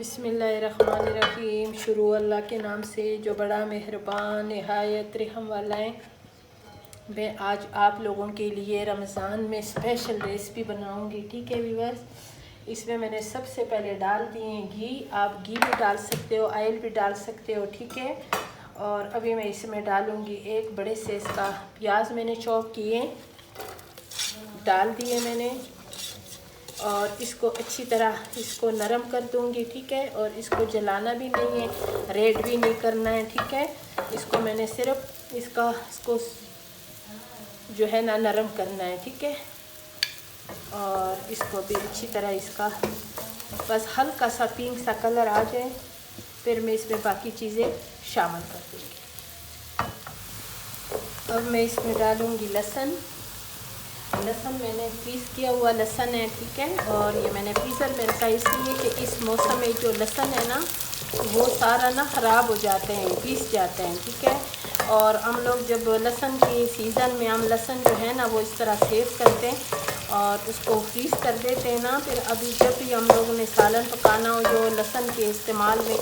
बिस्मिल्लाहिर्रहमानिर्रहीम। शुरू अल्लाह के नाम से जो बड़ा मेहरबान निहायत रहम वाला है। मैं आज आप लोगों के लिए रमज़ान में स्पेशल रेसिपी बनाऊंगी। ठीक है व्यूअर्स, इसमें मैंने सबसे पहले डाल दिए हैं घी। आप घी भी डाल सकते हो, ऑयल भी डाल सकते हो। ठीक है, और अभी मैं इसमें डालूंगी एक बड़े साइज़ का प्याज मैंने चॉप किए, डाल दिए मैंने, और इसको अच्छी तरह इसको नरम कर दूंगी। ठीक है, और इसको जलाना भी नहीं है, रेड भी नहीं करना है। ठीक है, इसको मैंने सिर्फ इसको जो है ना नरम करना है। ठीक है, और इसको भी अच्छी तरह इसका बस हल्का सा पिंक सा कलर आ जाए, फिर मैं इसमें बाकी चीज़ें शामिल कर दूँगी। अब मैं इसमें डालूँगी लहसुन। लहसुन मैंने पीस किया हुआ लहसुन है। ठीक है, और ये मैंने फ्रीज़र में रखा इसलिए कि इस मौसम में जो लहसुन है ना वो सारा ना ख़राब हो जाते हैं, पीस जाते हैं। ठीक है, और हम लोग जब लहसुन के सीज़न में हम लहसुन जो है ना वो इस तरह सेव करते हैं और उसको फ्रीज़ कर देते हैं ना। फिर अभी जब भी हम लोगों ने सालन पकाना हो, जो लहसुन के इस्तेमाल में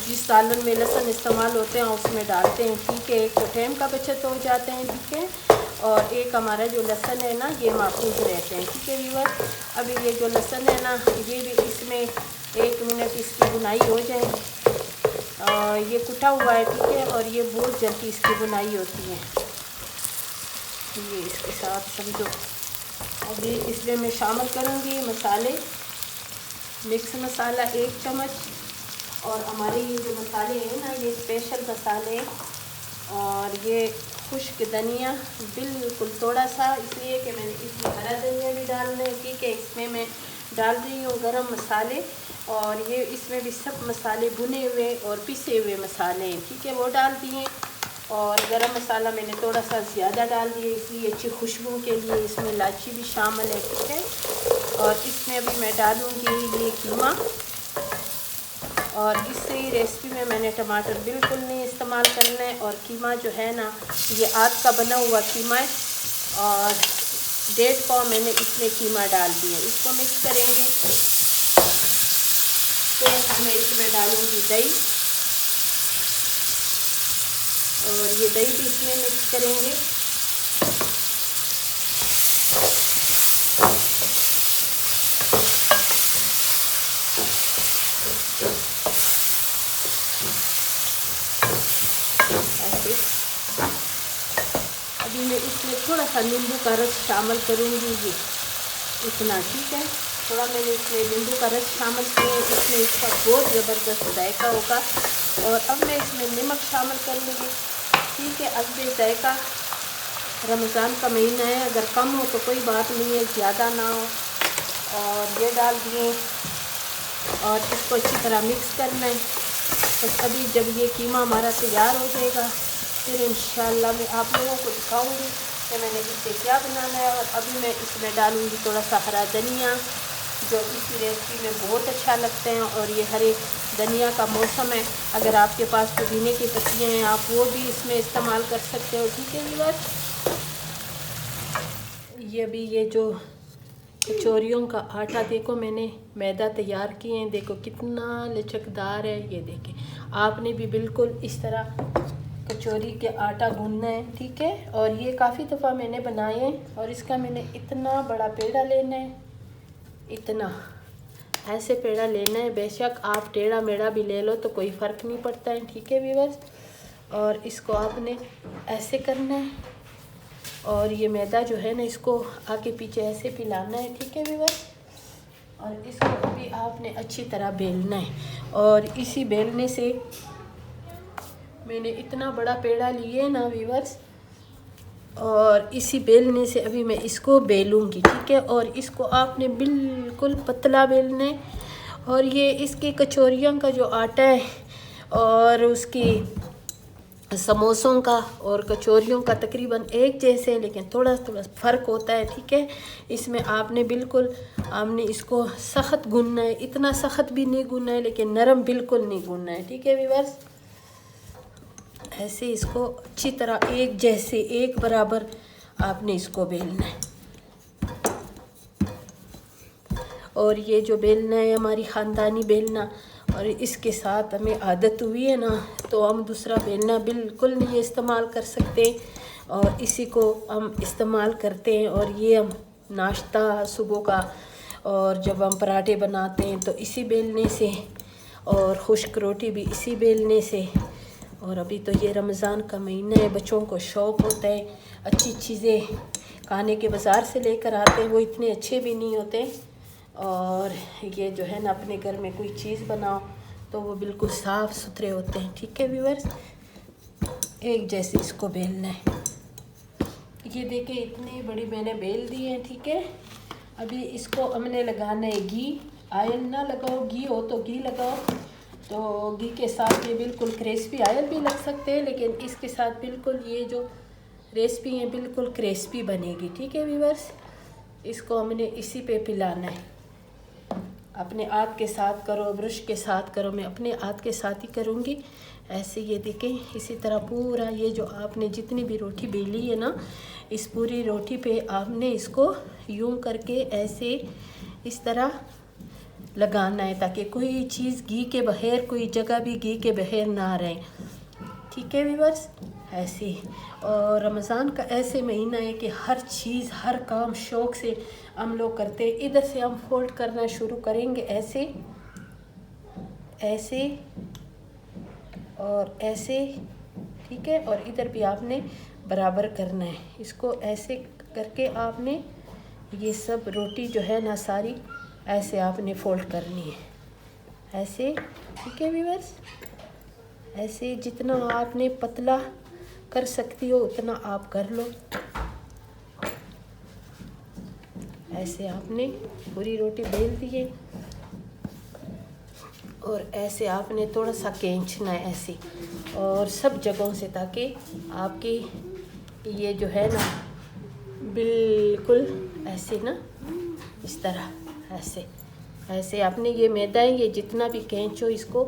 जिस सालन में लहसुन इस्तेमाल होते हैं उसमें डालते हैं। ठीक है, एक तो टाइम का बचत हो जाते हैं। ठीक है, और एक हमारा जो लहसुन है ना ये महफूज रहते हैं। ठीक है व्यूअर्स, अभी ये जो लहसुन है ना ये भी इसमें 1 मिनट इसकी बुनाई हो जाए। ये कुटा हुआ है। ठीक है, और ये बहुत जल्दी इसकी बुनाई होती है। ये इसके साथ समझो। अभी इसमें मैं शामिल करूँगी मसाले। मिक्स मसाला 1 चम्मच, और हमारे ये जो मसाले हैं ना ये स्पेशल मसाले, और ये खुश्क धनिया बिल्कुल थोड़ा सा, इसलिए कि मैंने इसमें हरा धनिया भी डालना है। ठीक है, इसमें मैं डाल रही हूँ गरम मसाले, और ये इसमें भी सब मसाले भुने हुए और पिसे हुए मसाले हैं। ठीक है, वो डाल दिए, और गरम मसाला मैंने थोड़ा सा ज़्यादा डाल दिए इसलिए अच्छी खुशबू के लिए। इसमें इलायची भी शामिल है। ठीक है, और इसमें अभी मैं डालूँगी ये कीमा, और इससे ही रेसिपी में मैंने टमाटर बिल्कुल नहीं इस्तेमाल करना है। और कीमा जो है ना ये आग का बना हुआ कीमा है, और 1.5 पाव मैंने इसमें कीमा डाल दिया। इसको मिक्स करेंगे। फिर मैं इसमें डालूँगी दही, और ये दही भी इसमें मिक्स करेंगे। अभी मैं इसमें थोड़ा सा नींबू का रस शामिल करूँगी, ये इतना। ठीक है, थोड़ा मैंने इसमें नींबू का रस शामिल किया, इसमें इसका बहुत ज़बरदस्त जायका होगा। और अब मैं इसमें नमक शामिल करूँगी। ठीक है, अब ये जायका रमज़ान का महीना है, अगर कम हो तो कोई बात नहीं है, ज़्यादा ना हो। और ये डाल दिए, और इसको अच्छी तरह मिक्स करना है। बस अभी जब ये कीमा हमारा तैयार हो जाएगा फिर इंशाल्लाह मैं आप लोगों को दिखाऊंगी कि मैंने इससे क्या बनाना है। और अभी मैं इसमें डालूंगी थोड़ा सा हरा धनिया, जो इसी रेसिपी में बहुत अच्छा लगते हैं। और ये हरे धनिया का मौसम है, अगर आपके पास पुदीने की पत्तियाँ हैं आप वो भी इसमें इस्तेमाल कर सकते हो। ठीक है व्यूअर्स, ये भी ये जो कचौरियों का आटा देखो मैंने मैदा तैयार किए हैं, देखो कितना लचकदार है। ये देखें, आपने भी बिल्कुल इस तरह कचौरी के आटा गूंदना है। ठीक है, और ये काफ़ी दफ़ा मैंने बनाए हैं। और इसका मैंने इतना बड़ा पेड़ा लेना है, इतना ऐसे पेड़ा लेना है। बेशक आप टेढ़ा मेढ़ा भी ले लो तो कोई फ़र्क नहीं पड़ता है। ठीक है व्यूअर्स, और इसको आपने ऐसे करना है, और ये मैदा जो है ना इसको आगे पीछे ऐसे पिलाना है। ठीक है व्यूअर्स, और इसको भी आपने अच्छी तरह बेलना है। और इसी बेलने से मैंने इतना बड़ा पेड़ा लिए ना व्यूअर्स, और इसी बेलने से अभी मैं इसको बेलूँगी। ठीक है, और इसको आपने बिल्कुल पतला बेलना है। और ये इसकी कचौरियों का जो आटा है और उसकी समोसों का और कचौरियों का तकरीबन एक जैसे हैं, लेकिन थोड़ा थोड़ा फ़र्क होता है। ठीक है, इसमें आपने बिल्कुल आपने इसको सख्त गूंदना है, इतना सख्त भी नहीं गूंदना है लेकिन नरम बिल्कुल नहीं गूंदना है। ठीक है व्यूअर्स, ऐसे इसको अच्छी तरह एक जैसे एक बराबर आपने इसको बेलना है। और ये जो बेलना है हमारी ख़ानदानी बेलना, और इसके साथ हमें आदत हुई है ना, तो हम दूसरा बेलना बिल्कुल नहीं इस्तेमाल कर सकते और इसी को हम इस्तेमाल करते हैं। और ये हम नाश्ता सुबह का, और जब हम पराठे बनाते हैं तो इसी बेलने से, और खुश्क रोटी भी इसी बेलने से। और अभी तो ये रमज़ान का महीना है, बच्चों को शौक़ होता है अच्छी चीज़ें खाने के, बाज़ार से लेकर आते हैं, वो इतने अच्छे भी नहीं होते। और ये जो है ना अपने घर में कोई चीज़ बनाओ तो वो बिल्कुल साफ़ सुथरे होते हैं। ठीक है व्यूअर्स, एक जैसे इसको बेलना है। ये देखिए इतनी बड़ी मैंने बेल दी है। ठीक है, अभी इसको हमने लगाना है घी। ऑयल ना लगाओ, घी हो तो घी लगाओ। तो घी के साथ ये बिल्कुल क्रिस्पी, ऑयल भी लग सकते हैं लेकिन इसके साथ बिल्कुल ये जो रेसिपी है बिल्कुल क्रिस्पी बनेगी। ठीक है व्यूअर्स, इसको हमने इसी पे पिलाना है। अपने हाथ के साथ करो, ब्रश के साथ करो, मैं अपने हाथ के साथ ही करूँगी। ऐसे ये देखें, इसी तरह पूरा ये जो आपने जितनी भी रोटी बेली है ना, इस पूरी रोटी पे आपने इसको यूं करके ऐसे इस तरह लगाना है ताकि कोई चीज़ घी के बगैर, कोई जगह भी घी के बगैर ना रहे। ठीक है व्यूअर्स, ऐसे। और रमज़ान का ऐसे महीना है कि हर चीज़, हर काम शौक़ से हम लोग करते हैं। इधर से हम फोल्ड करना शुरू करेंगे ऐसे ऐसे और ऐसे। ठीक है, और इधर भी आपने बराबर करना है। इसको ऐसे करके आपने ये सब रोटी जो है ना सारी ऐसे आपने फोल्ड करनी है ऐसे। ठीक है व्यूअर्स, ऐसे जितना आपने पतला कर सकती हो उतना आप कर लो। ऐसे आपने पूरी रोटी बेल दी है और ऐसे आपने थोड़ा सा खींचना है ऐसे, और सब जगहों से, ताकि आपकी ये जो है ना बिल्कुल ऐसे ना इस तरह ऐसे ऐसे आपने ये मैदा है, ये जितना भी खींचो इसको,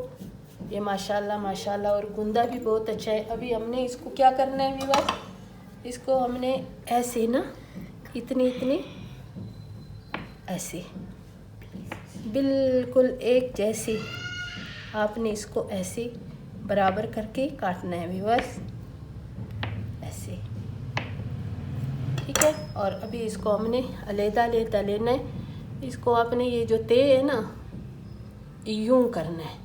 ये माशाल्लाह माशाल्लाह, और गुंदा भी बहुत अच्छा है। अभी हमने इसको क्या करना है व्यूअर्स, इसको हमने ऐसे ना इतने इतने ऐसे बिल्कुल एक जैसे आपने इसको ऐसे बराबर करके काटना है व्यूअर्स, ऐसे। ठीक है, और अभी इसको हमने अलग-अलग लेना है। इसको आपने ये जो ते है ना यूं करना है,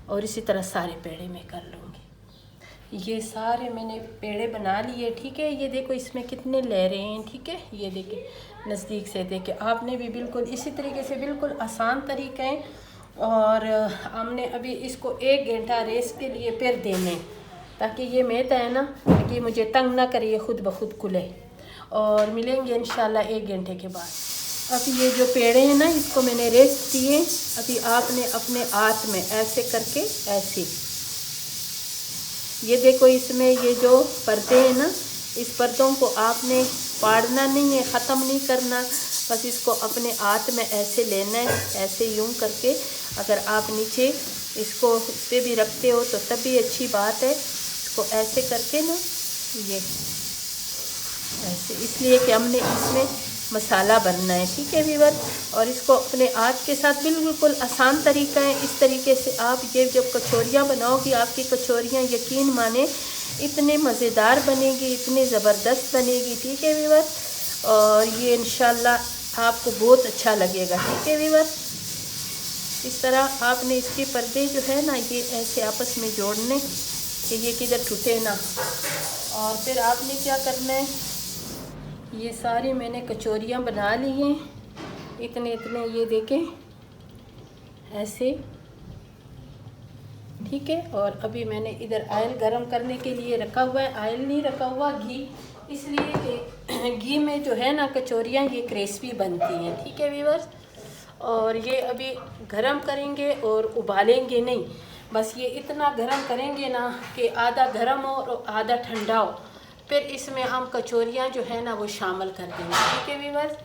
और इसी तरह सारे पेड़े में कर लूँगी। ये सारे मैंने पेड़े बना लिए। ठीक है, ये देखो इसमें कितने लहरें हैं। ठीक है, ये देखिए नज़दीक से देखिए, आपने भी बिल्कुल इसी तरीके से, बिल्कुल आसान तरीका है। और हमने अभी इसको 1 घंटा रेस्ट के लिए फिर देने, ताकि ये मैदा है ना कि मुझे तंग ना करिए, खुद ब खुद खुले। और मिलेंगे इंशाल्लाह 1 घंटे के बाद। अभी ये जो पेड़े हैं ना इसको मैंने रेस्ट दिए। अभी आपने अपने हाथ में ऐसे करके ऐसे, ये देखो इसमें ये जो पर्दे हैं ना, इस पर्दों को आपने फाड़ना नहीं है, ख़त्म नहीं करना, बस इसको अपने हाथ में ऐसे लेना है, ऐसे यूं करके। अगर आप नीचे इसको इस पर भी रखते हो तो तब भी अच्छी बात है। इसको ऐसे करके ना ये ऐसे, इसलिए कि हमने इसमें मसाला बनना है। ठीक है व्यूअर, और इसको अपने हाथ के साथ बिल्कुल आसान तरीका है। इस तरीके से आप ये जब कचौरियाँ बनाओगी, आपकी कचौरियाँ यकीन माने इतने मज़ेदार बनेगी, इतनी ज़बरदस्त बनेगी। ठीक है व्यूअर, और ये इंशाल्लाह आपको बहुत अच्छा लगेगा। ठीक है व्यूअर, इस तरह आपने इसके पर्दे जो है ना ये ऐसे आपस में जोड़ने कि ये किधर टूटे ना। और फिर आपने क्या करना है, ये सारी मैंने कचौरियाँ बना ली हैं, इतने इतने, ये देखें ऐसे। ठीक है, और अभी मैंने इधर ऑयल गरम करने के लिए रखा हुआ है। ऑयल नहीं रखा हुआ, घी, इसलिए कि घी में जो है ना कचौरियाँ ये क्रिस्पी बनती हैं। ठीक है व्यूअर्स, और ये अभी गरम करेंगे और उबालेंगे नहीं, बस ये इतना गरम करेंगे ना कि आधा गरम हो और आधा ठंडा हो, फिर इसमें हम कचौरियाँ जो है ना वो शामिल कर देंगे। ठीक है व्यूअर्स,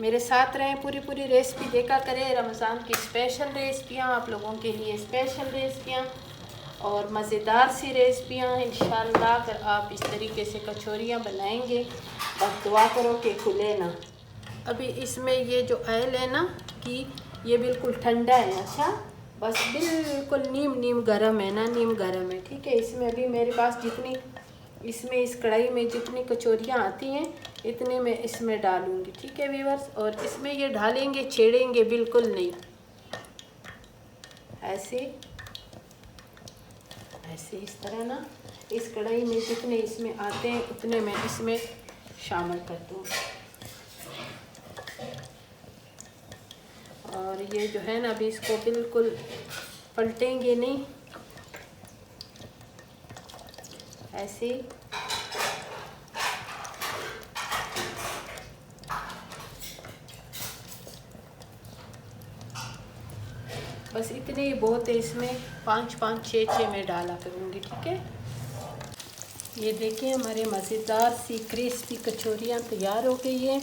मेरे साथ रहें, पूरी रेसिपी देखा करें। रमज़ान की स्पेशल रेसिपियाँ आप लोगों के लिए, स्पेशल रेसिपियाँ और मज़ेदार सी रेसिपियाँ। इंशाल्लाह अगर आप इस तरीके से कचौरियाँ बनाएंगे और दुआ करो कि खुले ना। अभी इसमें ये जो ऑयल है ना कि ये बिल्कुल ठंडा है। अच्छा, बस बिल्कुल नीम गरम है ना, नीम गरम है। ठीक है, इसमें अभी मेरे पास जितनी इसमें इस कढ़ाई में जितनी कचौरियाँ आती हैं इतने मैं इसमें डालूँगी। ठीक है व्यूअर्स, और इसमें ये डालेंगे, छेड़ेंगे बिल्कुल नहीं, ऐसे ऐसे इस तरह ना इस कढ़ाई में जितने इसमें आते हैं उतने मैं इसमें शामिल कर दूँ। और ये जो है ना अभी इसको बिल्कुल पलटेंगे नहीं, ऐसे बस इतने ही बहुत है। इसमें 5-5 6 मैं डाला करूँगी। ठीक है, ये देखिए हमारे मज़ेदार सी क्रिस्पी कचौरियाँ तैयार हो गई है।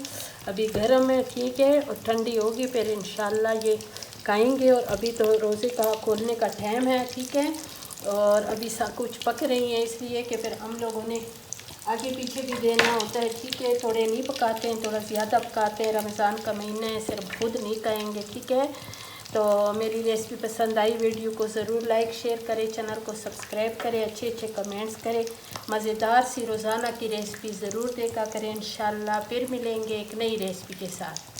अभी गर्म है, ठीक है, और ठंडी होगी फिर इंशाल्लाह ये खाएंगे। और अभी तो रोज़े का खोलने का टाइम है। ठीक है, और अभी सब कुछ पक रही है इसलिए कि फिर हम लोगों ने आगे पीछे भी देना होता है। ठीक है, थोड़े नहीं पकाते हैं, थोड़ा ज़्यादा पकाते हैं। रमज़ान का महीना है, सिर्फ खुद नहीं खाएंगे। ठीक है, तो मेरी रेसिपी पसंद आई, वीडियो को ज़रूर लाइक शेयर करें, चैनल को सब्सक्राइब करें, अच्छे कमेंट्स करें, मज़ेदार सी रोज़ाना की रेसिपी ज़रूर देखा करें। इंशाल्लाह फिर मिलेंगे एक नई रेसिपी के साथ।